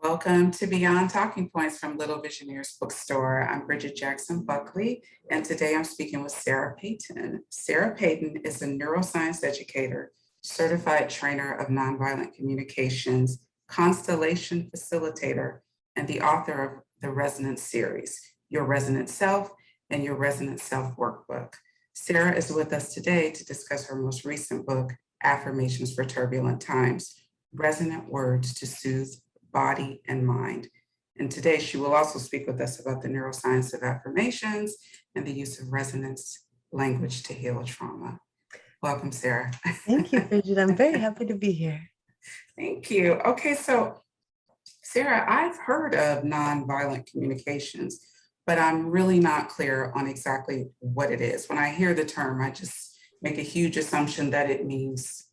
Welcome to Beyond Talking Points from Little Visionaries Bookstore. I'm Bridgitte Jackson-Buckley, and today I'm speaking with Sarah Peyton. Sarah Peyton is a neuroscience educator, certified trainer of nonviolent communications, constellation facilitator, and the author of the Resonant series, Your Resonant Self and Your Resonant Self Workbook. Sarah is with us today to discuss her most recent book, Affirmations for Turbulent Times, Resonant Words to Soothe Body and Mind. And today she will also speak with us about the neuroscience of affirmations and the use of resonance language to heal trauma. Welcome, Sarah. Thank you, Bridgitte. I'm very happy to be here. Thank you. Okay, so Sarah, I've heard of nonviolent communications, but I'm really not clear on exactly what it is. When I hear the term, I just make a huge assumption that it means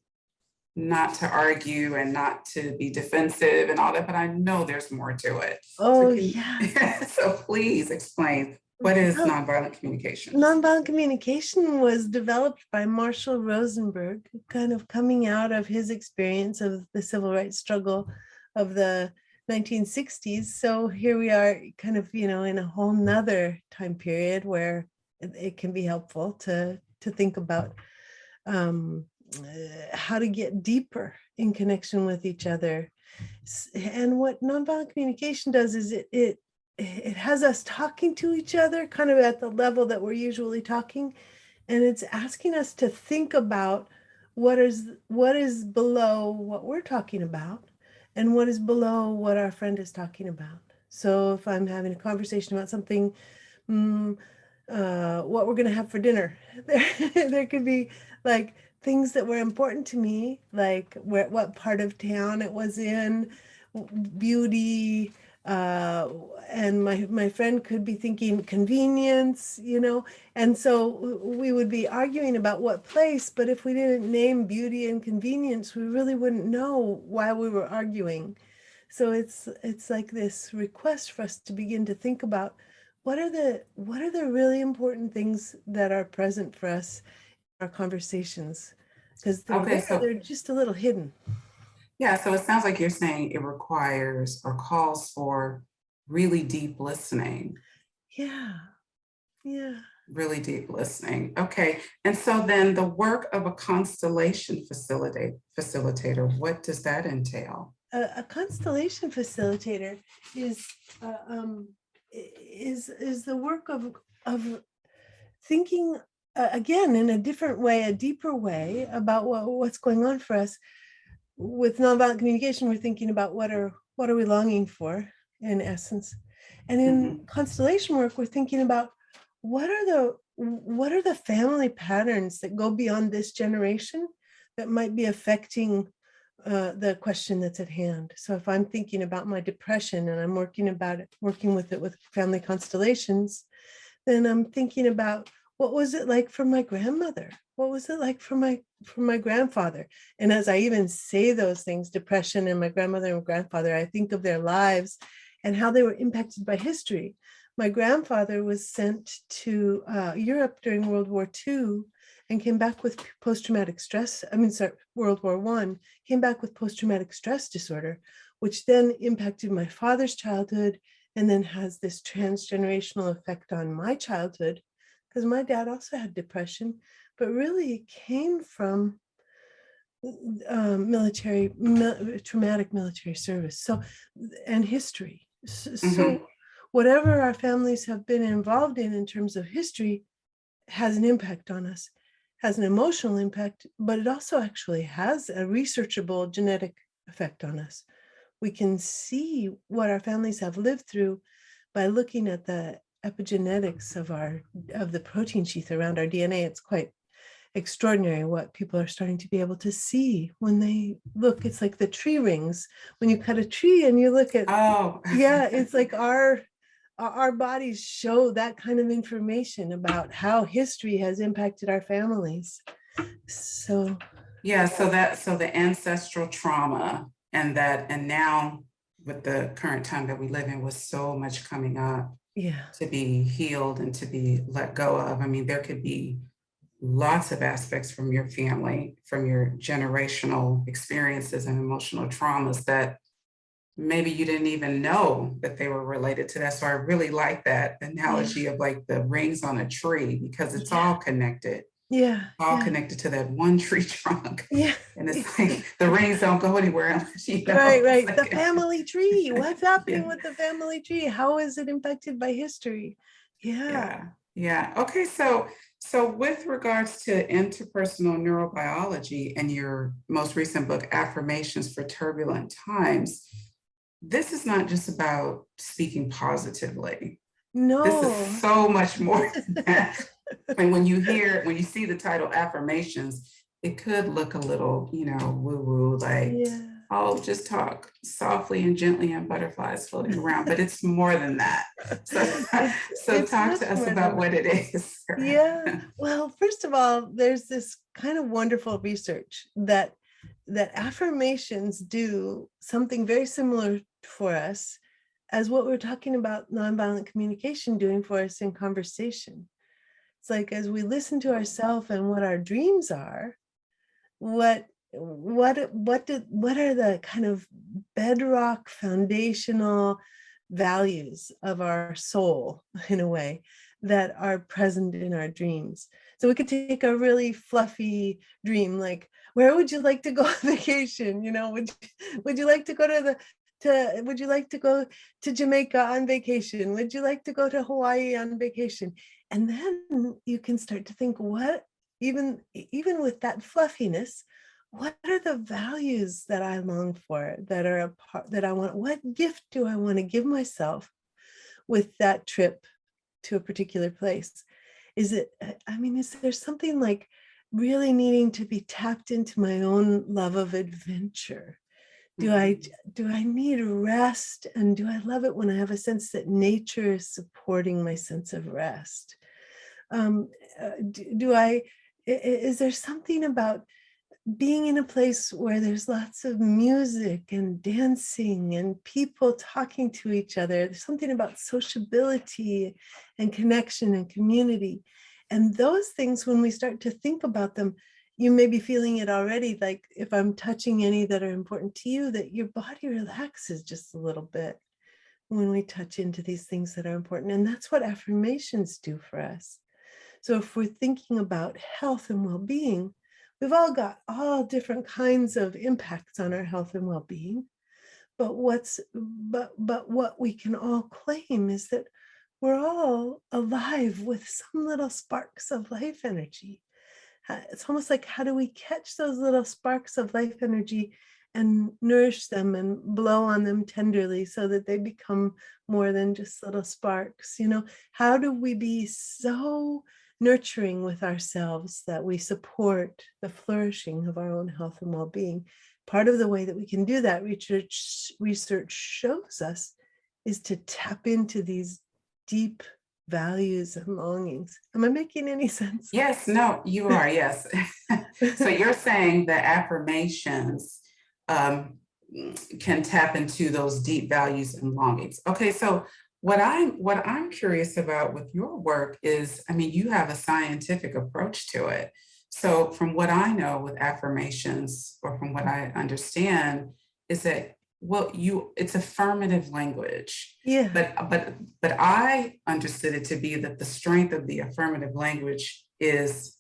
not to argue and not to be defensive and all that, but I know there's more to it. Oh, yeah. So please explain, what is nonviolent communication? Nonviolent communication was developed by Marshall Rosenberg, kind of coming out of his experience of the civil rights struggle of the 1960s. So here we are kind of, in a whole nother time period where it can be helpful to think about how to get deeper in connection with each other. And what nonviolent communication does is it has us talking to each other kind of at the level that we're usually talking, and it's asking us to think about what is below what we're talking about and what is below what our friend is talking about. So if I'm having a conversation about something, what we're going to have for dinner, there could be like things that were important to me, like what part of town it was in, beauty, and my friend could be thinking convenience, and so we would be arguing about what place, but if we didn't name beauty and convenience, we really wouldn't know why we were arguing. So it's like this request for us to begin to think about what are the really important things that are present for us in our conversations, because they're just a little hidden. Yeah, so it sounds like you're saying it requires or calls for really deep listening. Yeah. Really deep listening. Okay, and so then the work of a constellation facilitator, what does that entail? A constellation facilitator is the work of thinking again in a different way, a deeper way about what's going on for us. With nonviolent communication, we're thinking about what are we longing for in essence, and in constellation work, we're thinking about what are the family patterns that go beyond this generation that might be affecting the question that's at hand. So if I'm thinking about my depression and I'm working with it with family constellations, then I'm thinking about what was it like for my grandmother? What was it like for my grandfather? And as I even say those things, depression and my grandmother and grandfather, I think of their lives and how they were impacted by history. My grandfather was sent to Europe during World War II and came back with post-traumatic stress. World War I, came back with post-traumatic stress disorder, which then impacted my father's childhood and then has this transgenerational effect on my childhood, because my dad also had depression, but really it came from traumatic military service, and history. So whatever our families have been involved in terms of history has an impact on us, has an emotional impact, but it also actually has a researchable genetic effect on us. We can see what our families have lived through by looking at the epigenetics of the protein sheath around our DNA. It's quite extraordinary what people are starting to be able to see when they look. It's like the tree rings. When you cut a tree and you look at, it's like our bodies show that kind of information about how history has impacted our families. So the ancestral trauma and now with the current time that we live in, with so much coming up to be healed and to be let go of. I mean, there could be lots of aspects from your family, from your generational experiences and emotional traumas that maybe you didn't even know that they were related to that. So I really like that analogy Yeah. of like the rings on a tree, because it's Yeah. all connected, Yeah. all Yeah. connected to that one tree trunk. Yeah. And it's like the rings don't go anywhere unless Right, it's right. The like, family tree. What's happening yeah, with the family tree? How is it impacted by history? Yeah. yeah, yeah. Okay, so with regards to interpersonal neurobiology and your most recent book, Affirmations for Turbulent Times, this is not just about speaking positively. This is No. so much more than that. And when you see the title Affirmations, it could look a little, woo-woo, like, Yeah. oh, just talk softly and gently and butterflies floating around, but it's more than that. So, so It's talk much to us more about than what that. it is. Yeah. Well, first of all, there's this kind of wonderful research that affirmations do something very similar for us as what we're talking about nonviolent communication doing for us in conversation. It's like as we listen to ourselves and what our dreams are, what are the kind of bedrock foundational values of our soul in a way that are present in our dreams. So we could take a really fluffy dream like, where would you like to go on vacation? Would you like to go would you like to go to Jamaica on vacation? Would you like to go to Hawaii on vacation? And then you can start to think, what even with that fluffiness, what are the values that I long for, that are a part that I want? What gift do I want to give myself with that trip to a particular place? Is there something like really needing to be tapped into my own love of adventure? Do I Mhm. do I need rest? And do I love it when I have a sense that nature is supporting my sense of rest? Um, is there something about being in a place where there's lots of music and dancing and people talking to each other? There's something about sociability and connection and community. And those things, when we start to think about them, you may be feeling it already, like if I'm touching any that are important to you, that your body relaxes just a little bit when we touch into these things that are important. And that's what affirmations do for us. So if we're thinking about health and well-being, we've all got all different kinds of impacts on our health and well-being. But what we can all claim is that we're all alive with some little sparks of life energy. It's almost like, how do we catch those little sparks of life energy and nourish them and blow on them tenderly so that they become more than just little sparks? How do we be so nurturing with ourselves that we support the flourishing of our own health and well-being? Part of the way that we can do that, research shows us, is to tap into these deep values and longings. Am I making any sense? Yes, no, you are, yes. So you're saying that affirmations um, can tap into those deep values and longings. Okay, so what I'm curious about with your work is, I mean, you have a scientific approach to it. So from what I know with affirmations, or from what I understand, is that, well, it's affirmative language. Yeah. But I understood it to be that the strength of the affirmative language is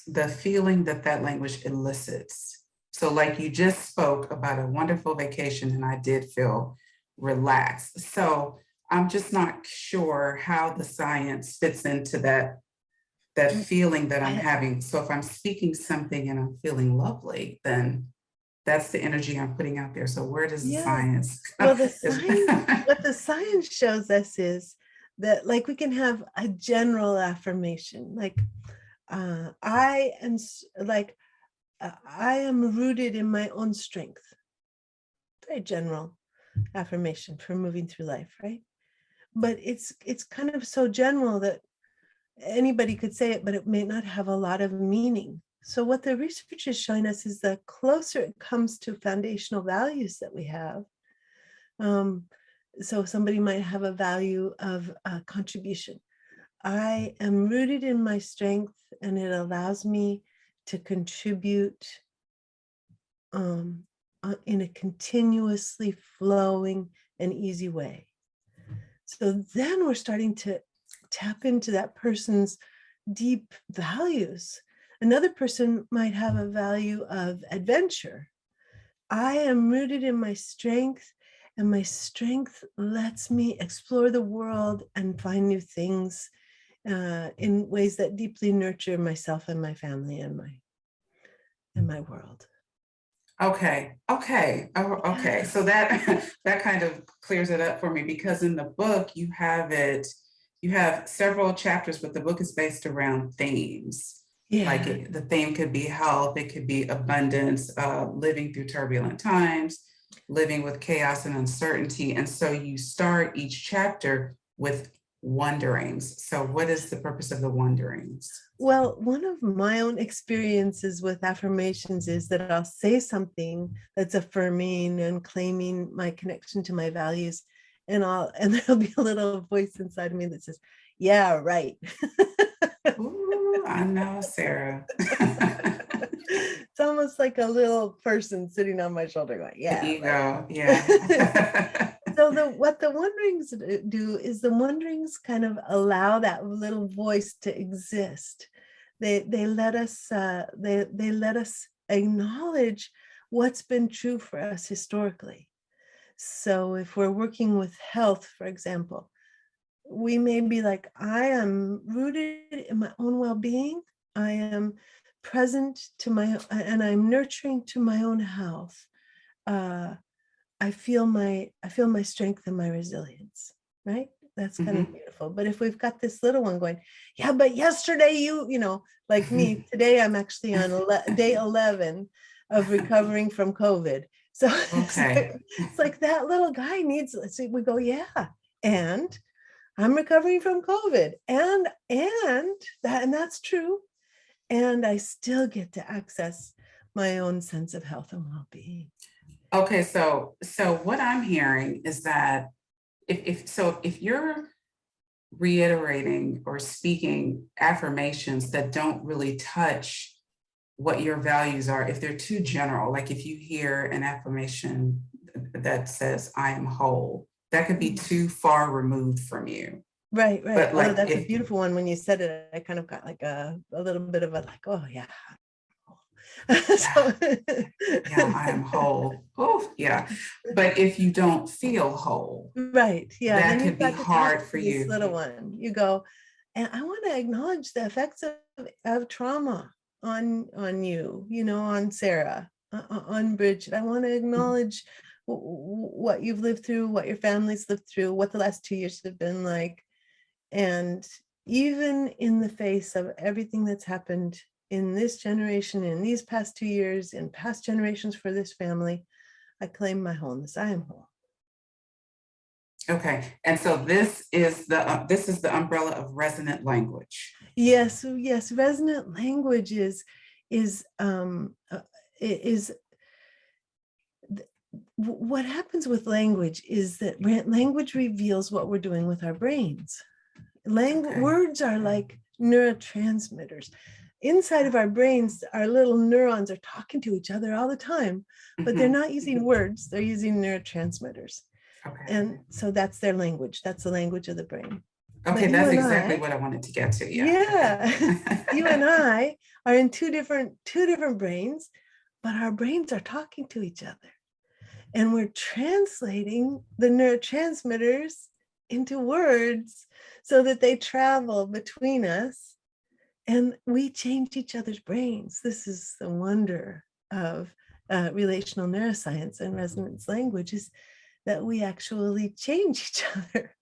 the feeling that that language elicits. So like you just spoke about a wonderful vacation, and I did feel relaxed. So I'm just not sure how the science fits into that Mm, feeling that I'm I, having. So if I'm speaking something and I'm feeling lovely, then that's the energy I'm putting out there. So where does the yeah. science Well, is what the science shows us is that, like, we can have a general affirmation, like, I am rooted in my own strength. Very general affirmation for moving through life, right? But it's kind of so general that anybody could say it, but it may not have a lot of meaning. So what the research is showing us is the closer it comes to foundational values that we have. So somebody might have a value of contribution. I am rooted in my strength, and it allows me to contribute in a continuously flowing and easy way. So then we're starting to tap into that person's deep values. Another person might have a value of adventure. I am rooted in my strength, and my strength lets me explore the world and find new things in ways that deeply nurture myself and my family and my world. Okay. Okay. Oh, okay. So that that kind of clears it up for me, because in the book you have several chapters, but the book is based around themes. Like Yeah. the theme could be health, it could be abundance, living through turbulent times, living with chaos and uncertainty. And so you start each chapter with wonderings. So what is the purpose of the wonderings? Well, one of my own experiences with affirmations is that I'll say something that's affirming and claiming my connection to my values, and there'll be a little voice inside of me that says, "Yeah, right." Ooh, I know, Sarah. It's almost like a little person sitting on my shoulder going, The "Yeah, right." ego, yeah. So what the wonderings do is the wonderings kind of allow that little voice to exist. They let us they let us acknowledge what's been true for us historically. So if we're working with health, for example, we may be like, I am rooted in my own well-being. I am present to and I'm nurturing to my own health. Uh, I feel my strength and my resilience, right? That's kind of Mhm. beautiful. But if we've got this little one going, yeah, but yesterday like me, today I'm actually on day 11 of recovering from COVID. So Okay. it's like that little guy needs, we go, yeah, and I'm recovering from COVID, and that's true. And I still get to access my own sense of health and well-being. Okay, so what I'm hearing is that if you're reiterating or speaking affirmations that don't really touch what your values are, if they're too general, like if you hear an affirmation that says I am whole, that could be too far removed from you. Right, right. But Although like that's a if beautiful one. When you said it, I kind of got like a little bit of a like, oh yeah. yeah, So yeah, I am whole. Oh, yeah. But if you don't feel whole, right, yeah. that Then you've could be got to talk hard for to this you. little one. You go, and I want to acknowledge the effects of trauma on you, on Sarah, on Bridgitte. I want to acknowledge what you've lived through, what your family's lived through, what the last 2 years have been like. And even in the face of everything that's happened in this generation, in these past 2 years, in past generations for this family, I claim my wholeness. I am whole. Okay, and so this is the umbrella of resonant language. Yes, yes. Resonant language is is what happens with language is that language reveals what we're doing with our brains. Okay. Words are like neurotransmitters. Inside of our brains, our little neurons are talking to each other all the time, but they're Mhm. not using words, they're using neurotransmitters. Okay. And so that's their language. That's the language of the brain. Okay, But you that's and exactly I, what I wanted to get to. Yeah. yeah, you and Okay. I are in two different brains, but our brains are talking to each other. And we're translating the neurotransmitters into words so that they travel between us and we change each other's brains. This is the wonder of relational neuroscience and resonance language, is that we actually change each other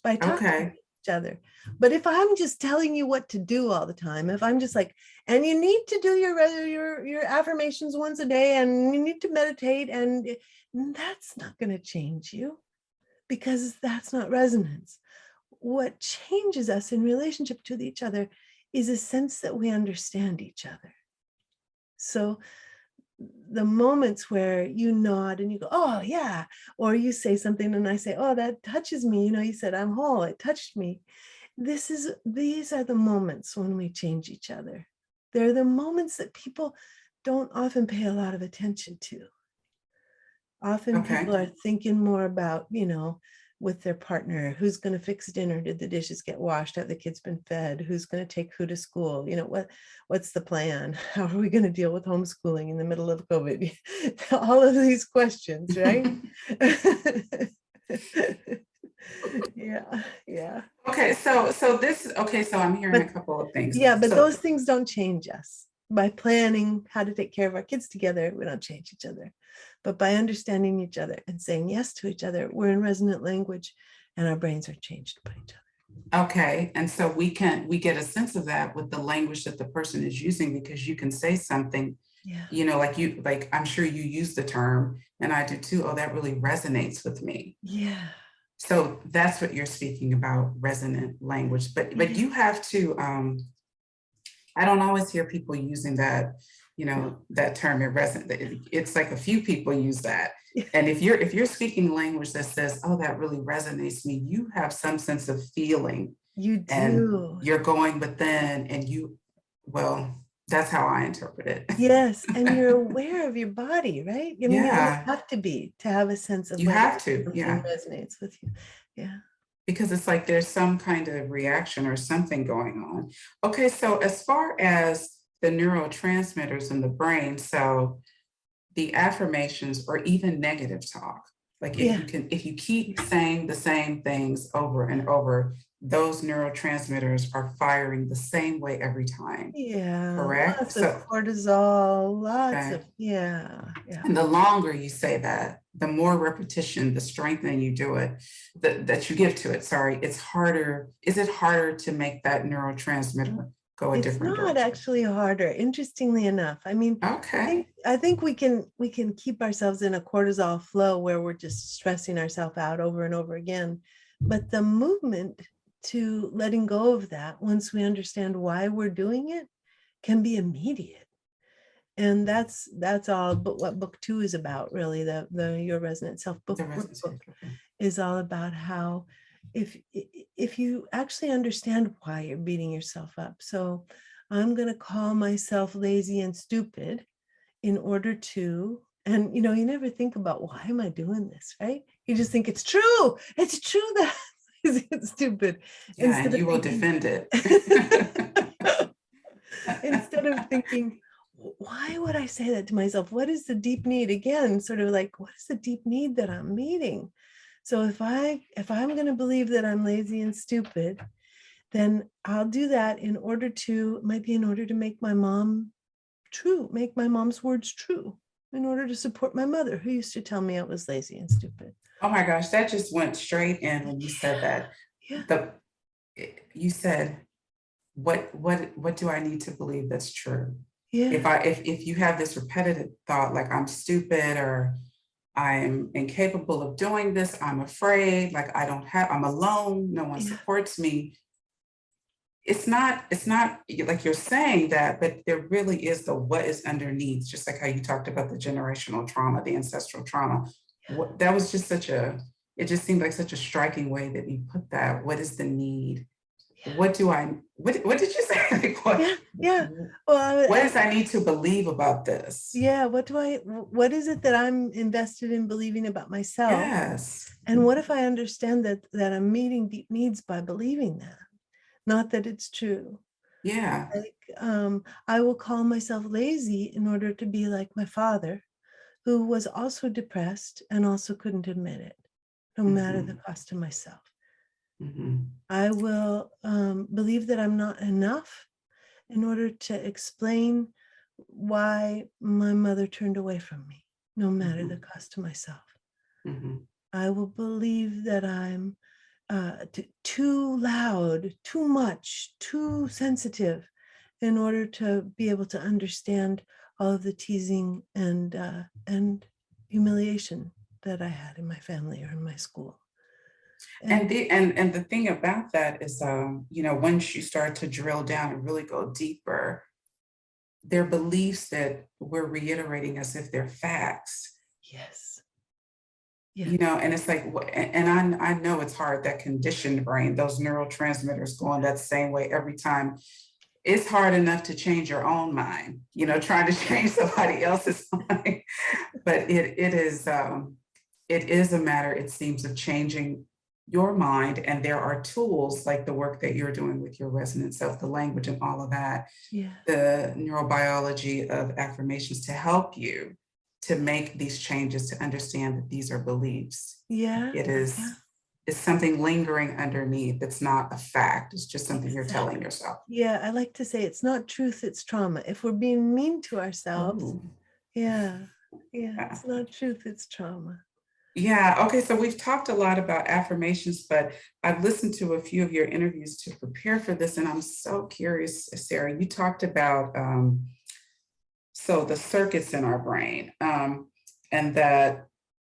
by talking to Okay. each other. But if I'm just telling you what to do all the time, if I'm just like, and you need to do your affirmations once a day, and you need to meditate, and that's not going to change you, because that's not resonance. What changes us in relationship to each other is a sense that we understand each other. So the moments where you nod and you go, oh yeah, or you say something and I say, oh, that touches me. You said, I'm whole, it touched me. These are the moments when we change each other. They're the moments that people don't often pay a lot of attention to. Often Okay. people are thinking more about, with their partner, who's going to fix dinner? Did the dishes get washed? Have the kids been fed? Who's going to take who to school? What's the plan? How are we going to deal with homeschooling in the middle of COVID? All of these questions, right? Yeah, yeah. So I'm hearing a But couple of things. yeah, but So, those things don't change us. By planning how to take care of our kids together, we don't change each other. But by understanding each other and saying yes to each other, we're in resonant language and our brains are changed by each other. okay. And so we get a sense of that with the language that the person is using, because you can say something, Yeah. like I'm sure you use the term, and I do too. Oh, that really resonates with me. Yeah. So that's what you're speaking about, resonant language. But you have to, I don't always hear people using that, that term. It's like a few people use that. And if you're speaking language that says, oh, that really resonates me, you have some sense of feeling. You And do. you're going within, and well, that's how I interpret it. Yes. And you're aware of your body, right? I mean, you almost Yeah, have to be to have a sense of you whether have to. something Yeah. resonates with you. Yeah. Because it's like there's some kind of reaction or something going on. Okay, so as far as the neurotransmitters in the brain, so the affirmations or even negative talk, like Yeah. if you keep saying the same things over and over, those neurotransmitters are firing the same way every time. Yeah. Correct? Lots of So, cortisol, lots okay. of, yeah. And the longer you say that, the more repetition, the strengthening you do it, that you give to it, sorry, it's harder. Is it harder to make that neurotransmitter go a It's different not direction? actually harder, interestingly enough. I mean, Okay. I think we can keep ourselves in a cortisol flow where we're just stressing ourselves out over and over again. But the movement to letting go of that, once we understand why we're doing it, can be immediate. And that's all but what book 2 is about, really. The Your Resonant Self The resonance. Workbook Okay. is all about how if you actually understand why you're beating yourself up. So I'm going to call myself lazy and stupid in order to, and you never think about, why am I doing this, right? You just think it's true that lazy and stupid, Yeah, and instead of you will thinking defend it. instead of thinking, why would I say that to myself? What is the deep need? Again, sort of like, what is the deep need that I'm meeting? So if I'm going to believe that I'm lazy and stupid, then I'll do that in order to make my mom true, make my mom's words true, in order to support my mother, who used to tell me I was lazy and stupid. Oh my gosh, that just went straight in when you said that. Yeah. You said, what do I need to believe that's true? Yeah. If you have this repetitive thought, like I'm stupid, or I'm incapable of doing this, I'm afraid, like I'm alone, no one Yeah. supports me. It's not like you're saying that, but there really is the what is underneath, just like how you talked about the generational trauma, the ancestral trauma. That was just it just seemed like such a striking way that you put that. What is the need? What did you say? Like, Yeah. Well, what does I need to believe about this? yeah. What is it that I'm invested in believing about myself? Yes. And what if I understand that I'm meeting deep needs by believing that, not that it's true? Yeah. Like, I will call myself lazy in order to be like my father, who was also depressed and also couldn't admit it, no matter the cost to myself. I will believe that I'm not enough in order to explain why my mother turned away from me, no matter the cost to myself. I will believe that I'm too loud, too much, too sensitive, in order to be able to understand all of the teasing and humiliation that I had in my family or in my school. And the thing about that is, once you start to drill down and really go deeper, they're beliefs that we're reiterating as if they're facts. Yes. Yeah. And it's like, and I know it's hard, that conditioned brain, those neurotransmitters going that same way every time. It's hard enough to change your own mind, trying to change somebody else's mind. But it is, it is a matter, it seems, of changing your mind. And there are tools like the work that you're doing with your resonant self, the language and all of that, Yeah. the neurobiology of affirmations to help you to make these changes, to understand that these are beliefs. Yeah. It Yeah. is, it's something lingering underneath. It's not a fact. It's just something you're Exactly. telling yourself. Yeah. I like to say it's not truth, it's trauma. If we're being mean to ourselves, Oh, yeah. Yeah. yeah. It's not truth, it's trauma. Yeah. Okay. So we've talked a lot about affirmations, but I've listened to a few of your interviews to prepare for this, and I'm so curious, Sarah. You talked about so the circuits in our brain, and that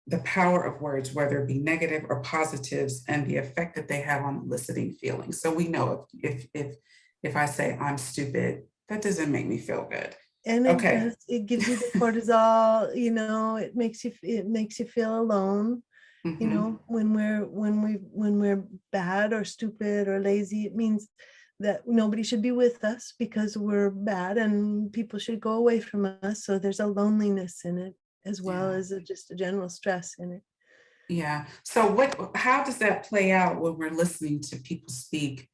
the power of words, whether it be negative or positives, and the effect that they have on eliciting feelings. So we know if I say I'm stupid, that doesn't make me feel good. And it Okay. does, it gives you the cortisol, it makes you feel alone. Hmm. When we're bad or stupid or lazy, it means that nobody should be with us because we're bad and people should go away from us. So there's a loneliness in it, as well Yeah. as just a general stress in it. Yeah. So how does that play out when we're listening to people speak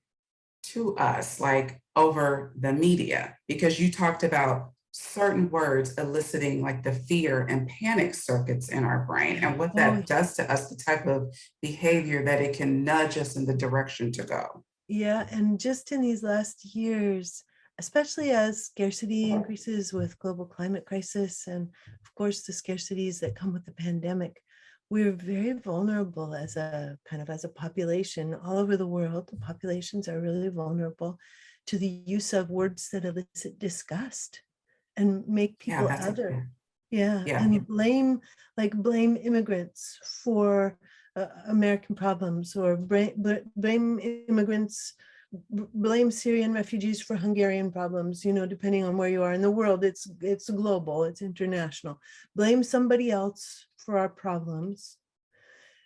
to us, like over the media? Because you talked about certain words eliciting like the fear and panic circuits in our brain and what Oh, that does to us, the type of behavior that it can nudge us in the direction to go. yeah. And just in these last years, especially as scarcity increases with global climate crisis, and of course the scarcities that come with the pandemic, we're very vulnerable as a population all over the world. The populations are really vulnerable to the use of words that elicit disgust and make Yeah, people that's a other. Yeah, yeah. and blame immigrants for American problems, or blame immigrants, blame Syrian refugees for Hungarian problems. Depending on where you are in the world, it's global, it's international. Blame somebody else for our problems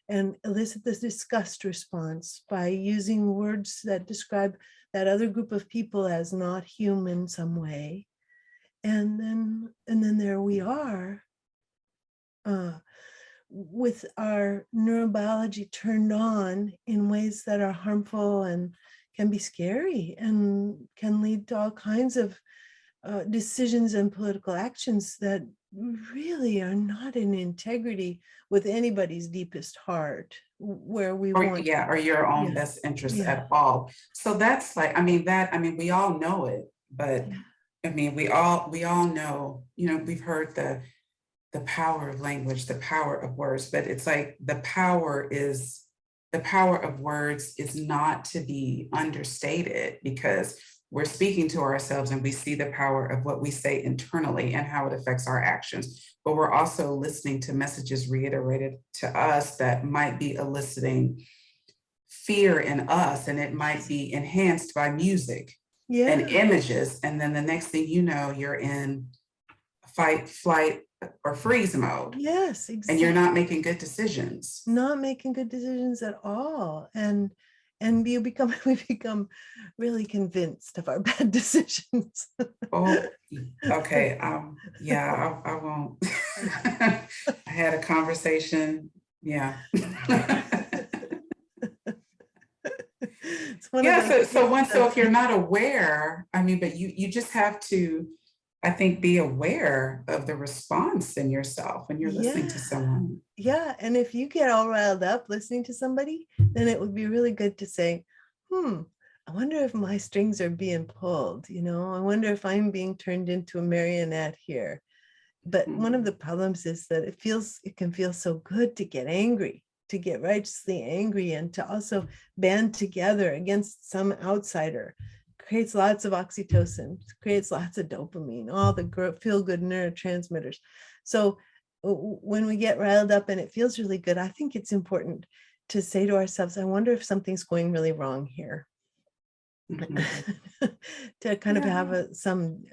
and elicit this disgust response by using words that describe that other group of people as not human in some way. And then there we are, with our neurobiology turned on in ways that are harmful and can be scary and can lead to all kinds of decisions and political actions that really are not in integrity with anybody's deepest heart, where we Or want. yeah, or your own Yeah, best interest yeah, at all. So that's like, I mean, we all know it, but yeah. I mean, we all know, we've heard the power of language, the power of words, but it's like the power of words is not to be understated, because we're speaking to ourselves and we see the power of what we say internally and how it affects our actions. But we're also listening to messages reiterated to us that might be eliciting fear in us, and it might be enhanced by music and Yeah, images. And then the next thing you know, you're in fight, flight, or freeze mode, yes, and you're exactly. not making good decisions. Not making good decisions at all. And we become really convinced of our bad decisions. Oh, okay. Yeah, I won't. I had a conversation. Yeah. It's one of Yeah. those So things so if you're not aware, but you just have to, I think, be aware of the response in yourself when you're listening yeah. to someone. Yeah. And if you get all riled up listening to somebody, then it would be really good to say, I wonder if my strings are being pulled, I wonder if I'm being turned into a marionette here. But one of Mhm. the problems is that it can feel so good to get angry, to get righteously angry, and to also band together against some outsider. Creates lots of oxytocin, creates lots of dopamine, all the feel good neurotransmitters. So when we get riled up and it feels really good, I think it's important to say to ourselves, I wonder if something's going really wrong here. Mhm. To kind of have Yeah.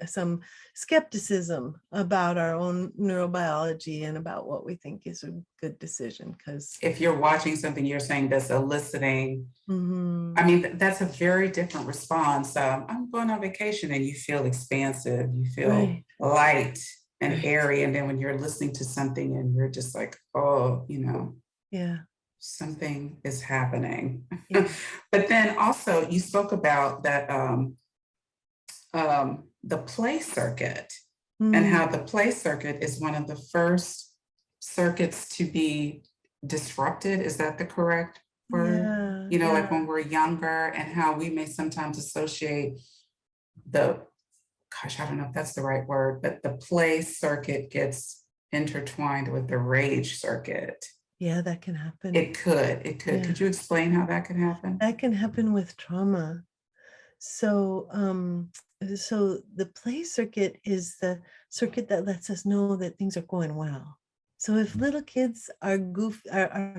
some skepticism about our own neurobiology and about what we think is a good decision, because If you're watching something you're saying that's eliciting, that's a very different response. I'm going on vacation and you feel expansive, you feel right, light. and Right. airy. And then when you're listening to something and you're just like, oh, Yeah. something is happening. Yeah. But then also you spoke about that the play circuit and Mm, how the play circuit is one of the first circuits to be disrupted. Is that the correct word? yeah. Like Yeah. when we're younger and how we may sometimes associate the, gosh, I don't know if that's the right word, but the play circuit gets intertwined with the rage circuit. Yeah. That can happen. It could. Yeah. Could you explain how that could happen? That can happen with trauma. So, so the play circuit is the circuit that lets us know that things are going well. So if little kids are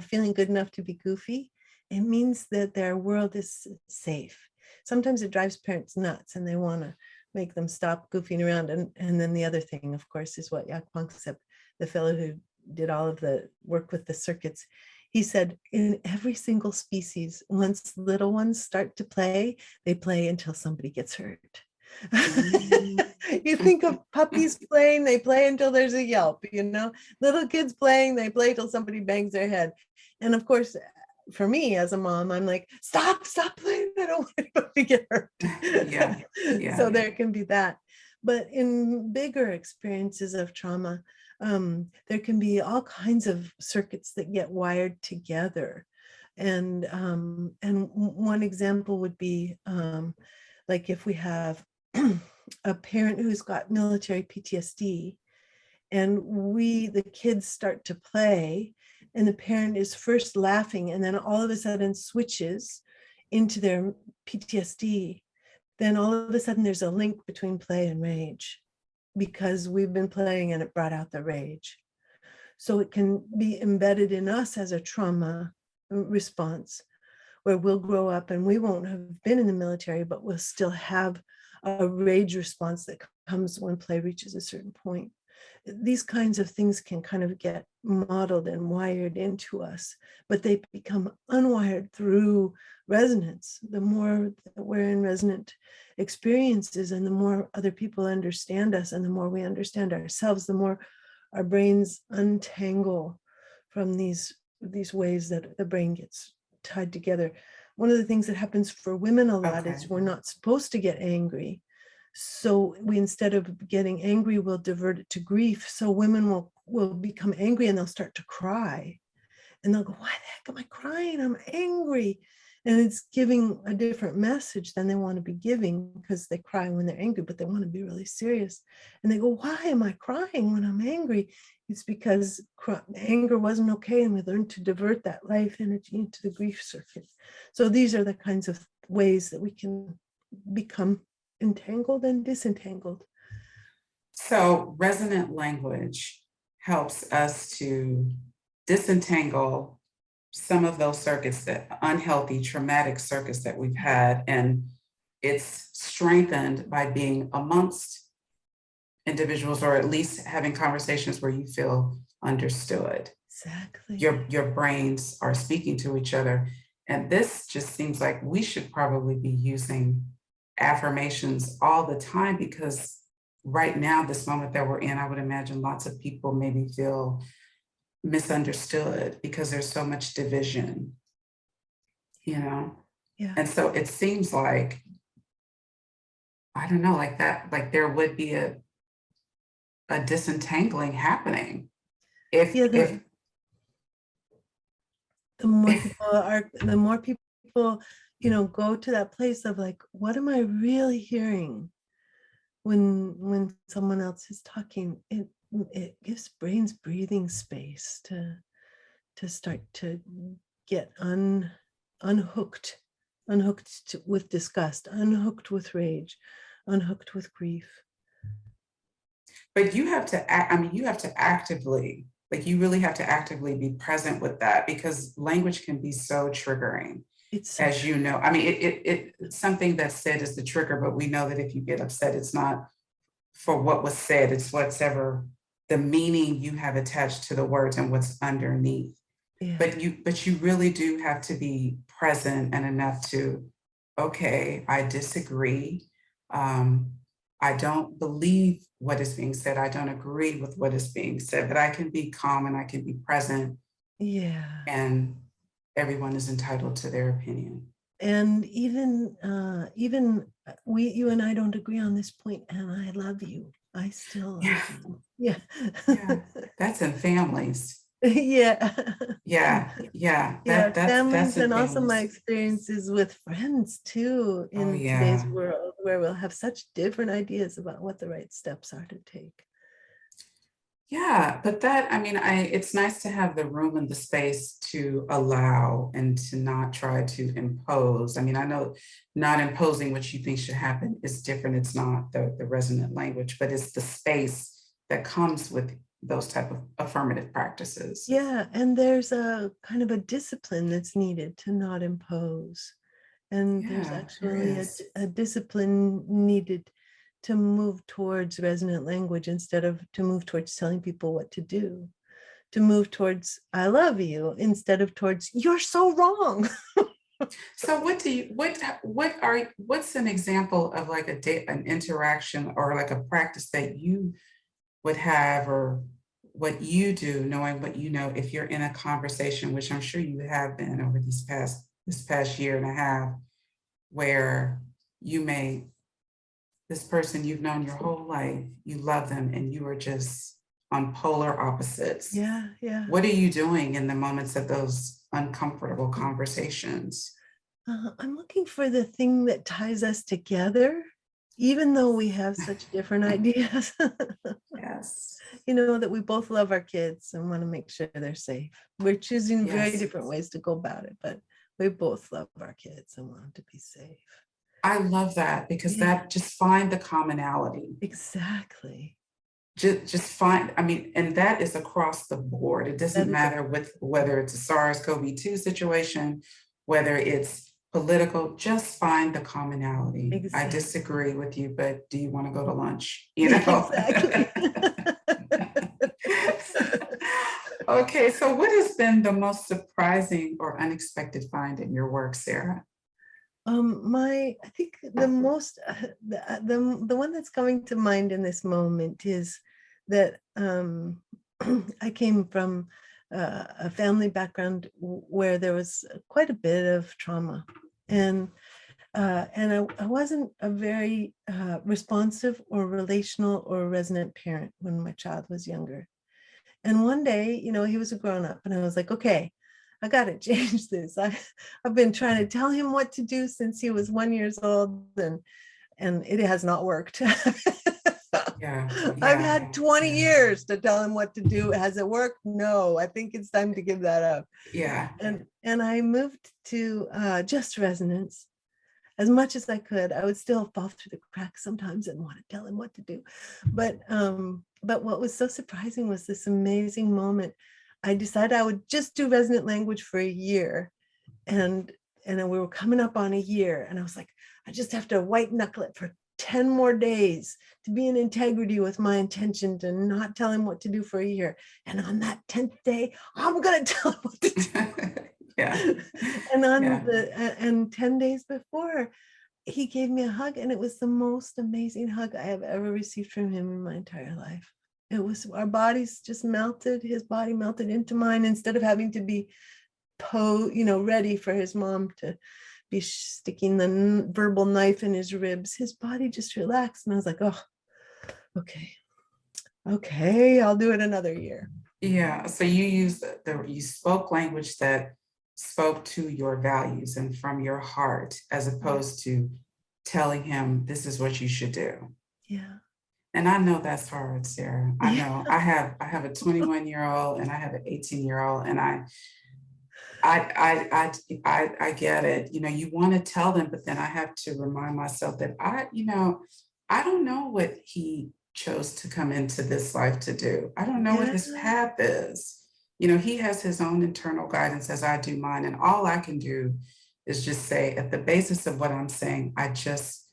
feeling good enough to be goofy, it means that their world is safe. Sometimes it drives parents nuts and they want to make them stop goofing around. And then the other thing, of course, is what Jaak Panksepp, the fellow who did all of the work with the circuits, he said, in every single species, once little ones start to play, they play until somebody gets hurt. Mm. You think of puppies playing, they play until there's a yelp, little kids playing, they play till somebody bangs their head. And of course, for me as a mom, I'm like, stop playing. I don't want anybody to get hurt. Yeah, So yeah. there can be that. But in bigger experiences of trauma, there can be all kinds of circuits that get wired together. And one example would be like if we have a parent who's got military PTSD, and the kids start to play, and the parent is first laughing and then all of a sudden switches into their PTSD, then all of a sudden there's a link between play and rage because we've been playing and it brought out the rage. So it can be embedded in us as a trauma response where we'll grow up and we won't have been in the military, but we'll still have a rage response that comes when play reaches a certain point. These kinds of things can kind of get modeled and wired into us, but they become unwired through resonance. The more that we're in resonant experiences and the more other people understand us and the more we understand ourselves, the more our brains untangle from these ways that the brain gets tied together. One of the things that happens for women a lot Okay. is we're not supposed to get angry. So we, instead of getting angry, we'll divert it to grief. So women will become angry and they'll start to cry. And they'll go, why the heck am I crying? I'm angry. And it's giving a different message than they want to be giving because they cry when they're angry, but they want to be really serious. And they go, why am I crying when I'm angry? It's because anger wasn't okay. And we learned to divert that life energy into the grief circuit. So these are the kinds of ways that we can become entangled and disentangled. So resonant language helps us to disentangle some of those circuits, that unhealthy, traumatic circuits that we've had. And it's strengthened by being amongst individuals, or at least having conversations where you feel understood. Exactly. Your brains are speaking to each other. And this just seems like we should probably be using affirmations all the time, because right now, this moment that we're in, I would imagine lots of people maybe feel misunderstood because there's so much division, Yeah. And so it seems like, I don't know, like that, like there would be a disentangling happening if Yeah, if the more if people go to that place of like, what am I really hearing when someone else is talking? It gives brains breathing space to start to get unhooked with disgust, unhooked with rage, unhooked with grief. but you have to act, I mean, you have to actively, like you really have to actively be present with that, because language can be so triggering. It's so As you know, I mean, it's something that's said is the trigger, but we know that if you get upset, it's not for what was said, it's whatever the meaning you have attached to the words and what's underneath. yeah. But you really do have to be present and enough to, okay, I disagree. I don't believe what is being said. I don't agree with what is being said, but I can be calm and I can be present, Yeah. and everyone is entitled to their opinion. And even you and I don't agree on this point, and I love you. I still Yeah, love you. Yeah. yeah, that's in families. Yeah. Yeah, yeah, Yeah, that's families, in and also my families. experiences with friends too Oh in today's yeah. world, where we'll have such different ideas about what the right steps are to take. Yeah, but that, I mean, it's nice to have the room and the space to allow and to not try to impose. I mean, I know not imposing what you think should happen is different. It's not the resonant language, but it's the space that comes with those type of affirmative practices. Yeah, and there's a kind of a discipline that's needed to not impose. And there's Yeah, there actually is. a discipline needed to move towards resonant language instead of to move towards telling people what to do, to move towards I love you instead of towards you're so wrong. So what's an example of like an interaction or like a practice that you would have, or what you do, knowing what you know, if you're in a conversation, which I'm sure you have been over this past year and a half, where you may, this person you've known your whole life, you love them, and you are just on polar opposites. Yeah, yeah. What are you doing in the moments of those uncomfortable conversations? I'm looking for the thing that ties us together, even though we have such different ideas. Yes, That we both love our kids and want to make sure they're safe. We're choosing very yes. different ways to go about it, but we both love our kids and want them to be safe. I love that, because Yeah, that, just find the commonality. exactly. Just find, I mean, and that is across the board. It That doesn't is matter with whether it's a SARS-CoV-2 situation, whether it's political, just find the commonality. I exactly. disagree with you, but do you want to go to lunch? Exactly. Okay, so what has been the most surprising or unexpected find in your work, Sarah? I think the most the one that's coming to mind in this moment is that I came from a family background where there was quite a bit of trauma, and I wasn't a very responsive or relational or resonant parent when my child was younger. And one day, he was a grown up, and I was like, okay, I got to change this. I've been trying to tell him what to do since he was 1 year old, and it has not worked. Yeah, I've yeah, had 20 years to tell him what to do. Has it worked? No, I think it's time to give that up. yeah. And I moved to just resonance as much as I could. I would still fall through the cracks sometimes and want to tell him what to do. But what was so surprising was this amazing moment. I decided I would just do resonant language for a year. And then we were coming up on a year. And I was like, I just have to white knuckle it for 10 more days to be in integrity with my intention to not tell him what to do for a year. And on that 10th day, I'm going to tell him what to do. Yeah, yeah. And 10 days before, he gave me a hug, and it was the most amazing hug I have ever received from him in my entire life. It was, our bodies just melted. His body melted into mine instead of having to be ready for his mom to be sticking the verbal knife in his ribs. His body just relaxed, and I was like, oh, okay, I'll do it another year. Yeah, so you use you spoke language that spoke to your values and from your heart, as opposed to telling him this is what you should do. Yeah. And I know that's hard, Sarah. I Yeah. know. I have a 21-year-old and I have an 18-year-old, and I get it. You want to tell them, but then I have to remind myself that I don't know what he chose to come into this life to do. I don't know what his Yeah. path is. He has his own internal guidance as I do mine. And all I can do is just say, at the basis of what I'm saying, I just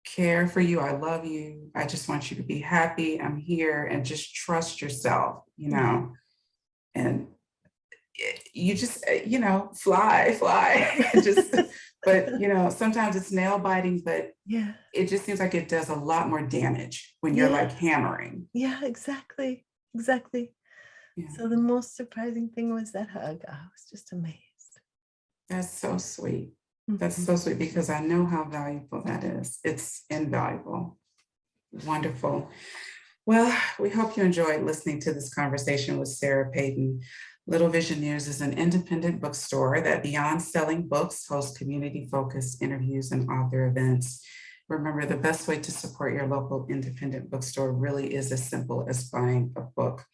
care for you. I love you. I just want you to be happy. I'm here, and just trust yourself, Yeah. and you just, fly, just But, sometimes it's nail biting, but Yeah. it just seems like it does a lot more damage when you're Yeah. like hammering. Yeah, exactly. Exactly. Yeah, So the most surprising thing was that hug. I was just amazed. that's so sweet. That's Mhm. so sweet because I know how valuable that is. It's invaluable. Wonderful. Well, we hope you enjoyed listening to this conversation with Sarah Peyton. Little Visionaries is an independent bookstore that, beyond selling books, hosts community-focused interviews and author events. Remember, the best way to support your local independent bookstore really is as simple as buying a book.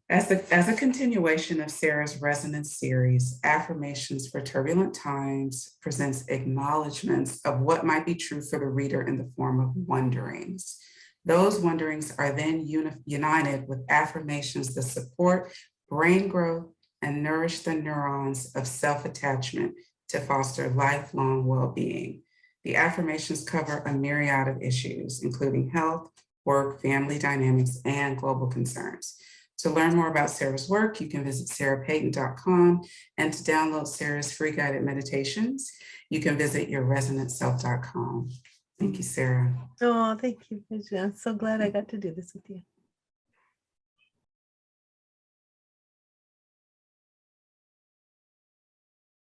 As a continuation of Sarah's Resonance series, Affirmations for Turbulent Times presents acknowledgments of what might be true for the reader in the form of wonderings. Those wonderings are then united with affirmations that support brain growth and nourish the neurons of self-attachment to foster lifelong well-being. The affirmations cover a myriad of issues, including health, work, family dynamics, and global concerns. To learn more about Sarah's work, you can visit sarahpeyton.com, and to download Sarah's free guided meditations, you can visit yourresonantself.com. Thank you, Sarah. Oh, thank you, Bridgitte. I'm so glad I got to do this with you.